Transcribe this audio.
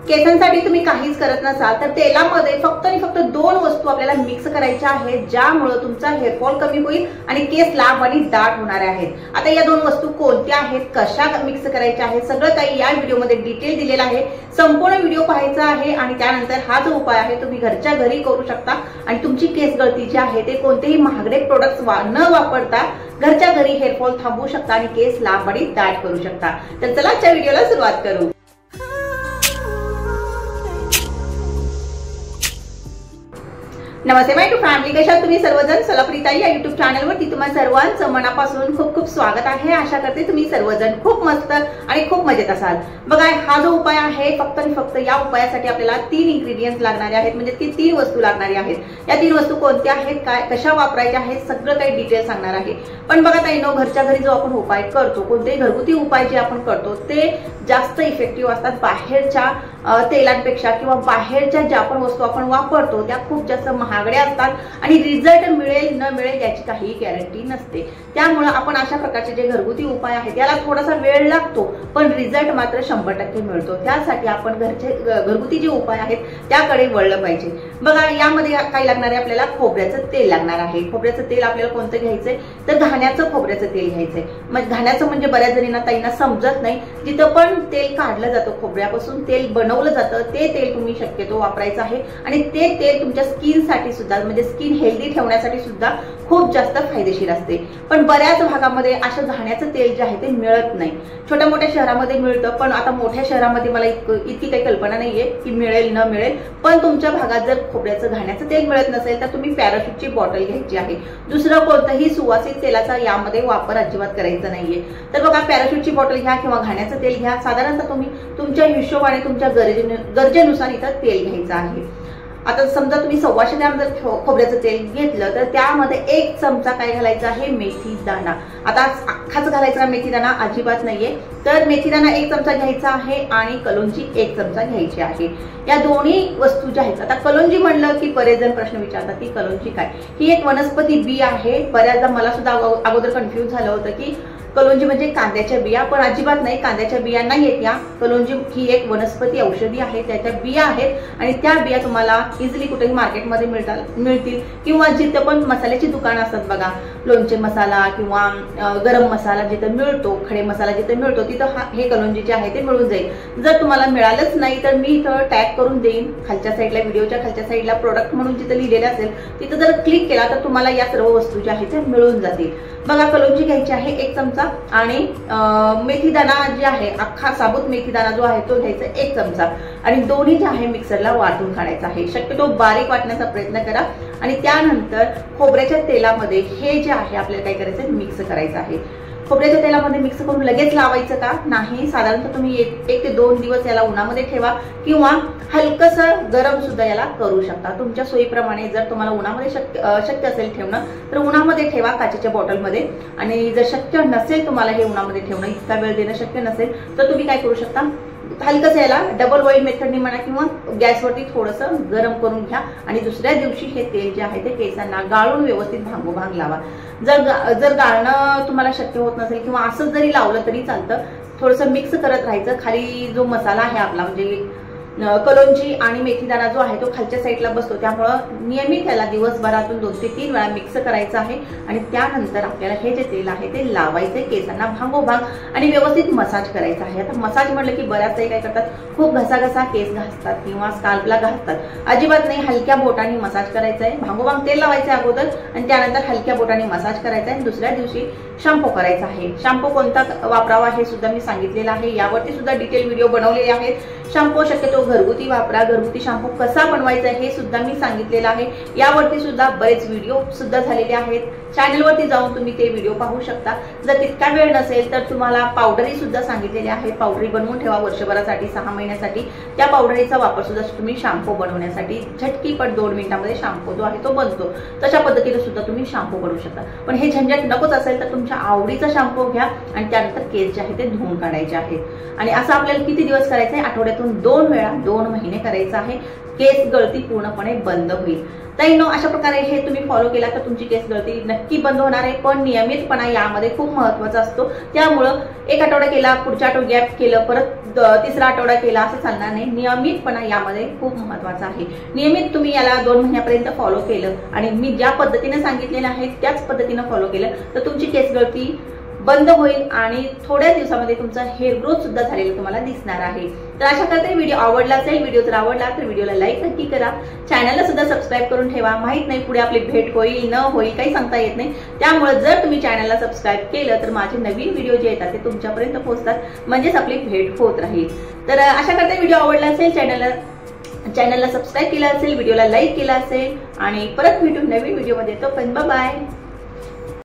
केसांसाठी तुम्ही काहीच करत नसाल तर तेलामध्ये फक्त आणि फक्त 2 वस्तू आपल्याला मिक्स करायच्या आहेत, ज्यामुळे तुमचा हेअरफॉल कमी होईल आणि केस लांब आणि दाट होणार आहेत। आता या 2 वस्तू कोणत्या आहेत, कशा मिक्स करायच्या आहेत, सगळं काही या व्हिडिओमध्ये डिटेल दिलेलं आहे। संपूर्ण व्हिडिओ पाहायचा आहे आणि त्यानंतर हा जो उपाय आहे तुम्ही घरच्या घरी करू शकता आणि तुमची केस गळती जी आहे ते कोणतेही महागडे प्रोडक्ट्स न वापरता घरच्या घरी हेअरफॉल थांबवू शकता आणि केस लांब आणि दाट करू शकता। तर चला आजच्या व्हिडिओला सुरुवात करू। नमस्ते माय टू फॅमिली, कशा तुम्ही सर्वजण। सोलापुरीताई या युट्यूब चॅनलवरती तुम्हा सर्वांचं मनापासून खूप खूप स्वागत आहे। आशा करते तुम्ही सर्वजण खूप मस्त आणि खूप मजेत असाल। बघा, हा जो उपाय आहे फक्त आणि फक्त या उपायासाठी आपल्याला 3 इन्ग्रेडियंट्स लागणारे आहेत, म्हणजे ती 3 वस्तू लागणारी आहेत। या 3 वस्तू कोणत्या आहेत, काय कशा वापरायच्या आहेत, सगळं काही डिटेल सांगणार आहे। पण बघा ताईंनो, घरच्या घरी जो आपण उपाय करतो, कोणतेही घरगुती उपाय जे आपण करतो ते जास्त इफेक्टिव्ह असतात बाहेरच्या तेलांपेक्षा, किंवा बाहेरच्या ज्या पण वस्तू आपण वापरतो त्या खूप जास्त महागड्या असतात आणि रिझल्ट मिळेल न मिळेल याची काही गॅरंटी नसते। त्यामुळे आपण अशा प्रकारचे जे घरगुती उपाय आहेत याला थोडासा वेळ लागतो, पण रिझल्ट मात्र 100% मिळतो। त्यासाठी आपण घरगुती जे उपाय आहेत त्याकडे वळलं पाहिजे। बघा, यामध्ये काय लागणार आहे, आपल्याला खोबऱ्याचं तेल लागणार आहे। खोबऱ्याचं तेल आपल्याला कोणतं घ्यायचंय तर घाण्याचं खोबऱ्याचं तेल घ्यायचंय। मग घाण्याचं म्हणजे बऱ्याच जणींना ताईंना समजत नाही, जिथं पण तेल काढलं जातं खोबऱ्यापासून, तेल बनवलं जातं ते तेल तुम्ही शक्यतो वापरायचं आहे आणि ते तेल तुमच्या स्किन साठी सुद्धा, म्हणजे स्किन हेल्दी ठेवण्यासाठी सुद्धा खूप जास्त फायदेशीर असते। पण बऱ्याच भागामध्ये असं घाण्याचं तेल जे आहे ते मिळत नाही। छोट्या मोठ्या शहरामध्ये मिळतं, पण आता मोठ्या शहरामध्ये मला इतकी काही कल्पना नाहीये की मिळेल न मिळेल। पण तुमच्या भागात जर खोबऱ्याचं घाण्याचं तेल मिळत नसेल तर तुम्ही पॅराशूटची बॉटल घ्यायची आहे। दुसरं कोणतंही सुवासिक तेलाचा यामध्ये वापर अजिबात करायचा नाहीये। तर बघा, पॅराशूटची बॉटल घ्या किंवा घाण्याचं तेल घ्या। साधारणतः तुम्ही तुमच्या हिशोबाने तुमच्या गरजेनुसार इथं तेल घ्यायचं आहे। आता समजा तुम्ही 125 ग्रॅम जर खोबऱ्याचं तेल घेतलं तर त्यामध्ये 1 चमचा काय घालायचा आहे, मेथी दाणा। आता अख्खाच घालायचा मेथी दाणा अजिबात नाहीये, तर मेथी दाणा 1 चमचा घ्यायचा आहे आणि कलोंजी 1 चमचा घ्यायची आहे। या दोन्ही वस्तू ज्या आहेत, आता कलोंजी म्हणलं की बरेच जण प्रश्न विचारतात की कलोंजी काय, ही एक वनस्पती बी आहे। बऱ्याचदा मला सुद्धा अगोदर कन्फ्युज झालं होतं की कलोंजी म्हणजे कांद्याच्या बिया, पण अजिबात नाही, कांद्याच्या बिया नाहीयेत या। कलोंजी ही एक वनस्पती औषधी आहे, त्याच्या बिया आहेत आणि त्या बिया तुम्हाला इझिली कुठेही मार्केटमध्ये मिळतील, किंवा जिथे पण मसाल्याची दुकानं असतात बघा, लोणचे मसाला किंवा गरम मसाला जिथे मिळतो, खडे मसाला जिथे मिळतो तिथं हे कलोंजी जे आहे ते मिळून जाईल। जर तुम्हाला मिळालंच नाही तर मी इथं टॅग करून देईन खालच्या साईडला, व्हिडिओच्या खालच्या साईडला प्रोडक्ट म्हणून जिथं लिहिलेलं असेल तिथं जर क्लिक केला तर तुम्हाला या सर्व वस्तू ज्या आहेत त्या मिळून जातील। बघा, कलोंजी घ्यायची आहे 1 चमचा आणि मेथी दाणा जे आहे, अख्खा साबूत मेथी दाणा जो आहे तो घ्यायचा 1 चमचा आणि दोन्ही जे आहे मिक्सरला वाटून काढायचं आहे। शक्यतो बारीक वाटण्याचा प्रयत्न करा आणि त्यानंतर खोबऱ्याच्या तेलामध्ये हे जे आहे आपल्याला काय करायचं, मिक्स करायचं आहे। खोबऱ्याच्या तेलामध्ये मिक्स करून लगेच लावायचं का नाही, साधारणतः तुम्ही 1 ते 2 दिवस याला उन्हामध्ये ठेवा किंवा हलकसं गरम सुद्धा याला करू शकता तुमच्या सोयीप्रमाणे। जर तुम्हाला उन्हामध्ये शक्य असेल ठेवणं तर उन्हामध्ये ठेवा काचेच्या बॉटलमध्ये, आणि जर शक्य नसेल तुम्हाला हे उन्हामध्ये ठेवणं, इतका वेळ देणं शक्य नसेल तर तुम्ही काय करू शकता, हलकसं याला डबल बॉईल मेथडनी म्हणा किंवा गॅसवरती थोडंसं गरम करून घ्या आणि दुसऱ्या दिवशी हे तेल जे आहे ते केसांना गाळून व्यवस्थित भांगोभांग लावा। जर गाळणं तुम्हाला शक्य होत नसेल किंवा असं जरी लावलं तरी चालतं, थोडंसं मिक्स करत राहायचं। खाली जो मसाला आहे आपला, म्हणजे कलोंजी आणि मेथी दाणा जो आहे तो खालच्या साईडला बसतो, त्यामुळं नियमित त्याला दिवसभरातून 2 ते 3 वेळा मिक्स करायचं आहे आणि त्यानंतर आपल्याला हे जे तेल आहे ते लावायचे केसांना भांगोभांग आणि व्यवस्थित मसाज करायचा आहे। आता मसाज म्हटलं की बऱ्याच काही काय करतात, खूप घसा केस घासतात किंवा स्काल्पला घासतात, अजिबात नाही। हलक्या बोटाने मसाज करायचा आहे, भांगोभांग तेल लावायचं आहे अगोदर आणि त्यानंतर हलक्या बोटाने मसाज करायचा आहे। दुसऱ्या दिवशी शॅम्पू करायचा आहे। शॅम्पू कोणता वापरावा हे सुद्धा मी सांगितलेलं आहे, यावरती सुद्धा डिटेल व्हिडिओ बनवलेले आहेत। शॅम्पू शक्यतो घरगुती वापरा, घरगुती शॅम्पू कसा बनवायचा हे सुद्धा मी सांगितलेलं आहे। यावरती सुद्धा बरेच व्हिडिओ सुद्धा झालेले आहेत, चॅनलवरती जाऊन तुम्ही ते व्हिडिओ पाहू शकता। जर तितका वेळ नसेल तर तुम्हाला पावडरी सुद्धा सांगितलेली आहे, पावडरी बनवून ठेवा वर्षभरासाठी, 6 महिन्यासाठी। त्या पावडरीचा वापर सुद्धा तुम्ही शॅम्पू बनवण्यासाठी झटकीपट 2 मिनिटांमध्ये शॅम्पू जो आहे तो बनतो, तशा पद्धतीने सुद्धा तुम्ही शॅम्पू बनवू शकता। पण हे झंझट नकोच असेल तर तुमच्या आवडीचा शॅम्पू घ्या आणि त्यानंतर केस जे आहे ते धुवून काढायचे आहेत। आणि असं आपल्याला किती दिवस करायचं आहे, आठवड्यातून 2 वेळा 2 महिने करायचं आहे। केस गळती पूर्णपणे बंद होईल। ताईंनो, अशा प्रकारे हे तुम्ही फॉलो केला तर तुमची केस गळती नक्की बंद होणार आहे। पण नियमितपणा यामध्ये खूप महत्त्वाचा असतो। त्यामुळं एक आठवडा केला, पुढच्या आठवड्यात गॅप केलं, परत तिसरा आठवडा केला असं चालणार नाही। नियमितपणा यामध्ये खूप महत्त्वाचा आहे। नियमित तुम्ही याला 2 महिन्यापर्यंत फॉलो केलं आणि मी ज्या पद्धतीने सांगितलेलं आहे त्याच पद्धतीने फॉलो केलं तर तुमची केस गळती बंद होईल आणि थोड्या दिवसामध्ये तुमचा हेअर ग्रोथ सुद्धा झालेला तुम्हाला दिसणार आहे। तर अशा प्रकारे व्हिडिओ आवडला असेल, व्हिडिओ जर आवडला तर व्हिडिओला लाईक नक्की करा, चॅनलला सुद्धा सबस्क्राईब करून ठेवा। माहित नाही पुढे आपली भेट होईल न होईल काही सांगता येत नाही। त्यामुळे जर तुम्ही चॅनलला सबस्क्राईब केलं तर माझे नवीन व्हिडिओ जे येतात ते तुमच्यापर्यंत पोहोचतात, म्हणजेच आपली भेट होत राहील। तर अशा प्रकारे व्हिडिओ आवडला असेल, चॅनलला सबस्क्राईब केलं असेल, व्हिडिओला लाईक केला असेल आणि परत भेटू नवीन व्हिडिओमध्ये। तो पण बाय बाय।